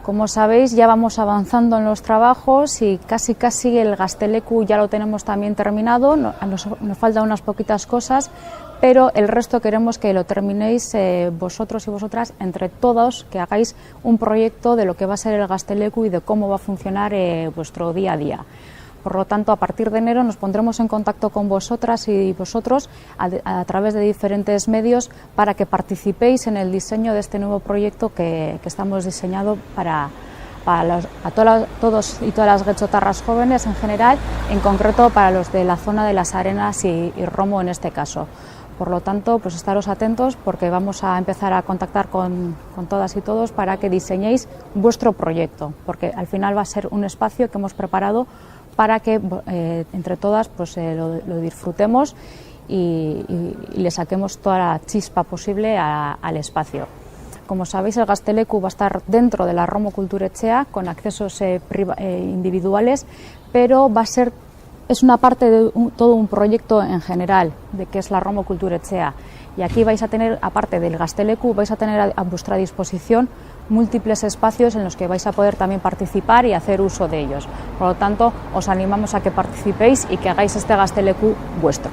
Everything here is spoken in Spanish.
Como sabéis, ya vamos avanzando en los trabajos y casi el Gazteleku ya lo tenemos también terminado, nos faltan unas poquitas cosas, pero el resto queremos que lo terminéis vosotros y vosotras, entre todos, que hagáis un proyecto de lo que va a ser el Gazteleku y de cómo va a funcionar vuestro día a día. Por lo tanto, a partir de enero nos pondremos en contacto con vosotras y vosotros a través de diferentes medios para que participéis en el diseño de este nuevo proyecto que estamos diseñando para todos y todas las guechotarras jóvenes en general, en concreto para los de la zona de Las Arenas y Romo en este caso. Por lo tanto, pues estaros atentos porque vamos a empezar a contactar con todas y todos para que diseñéis vuestro proyecto, porque al final va a ser un espacio que hemos preparado para que entre todas pues, lo disfrutemos y le saquemos toda la chispa posible al espacio. Como sabéis, el Gazteleku va a estar dentro de la Romo Kulturetxea con accesos individuales, pero es una parte de todo un proyecto en general, de que es la Romo Kulturetxea. Y aquí vais a tener, aparte del Gazteleku, vais a tener a vuestra disposición múltiples espacios en los que vais a poder también participar y hacer uso de ellos. Por lo tanto, os animamos a que participéis y que hagáis este Gazteleku vuestro.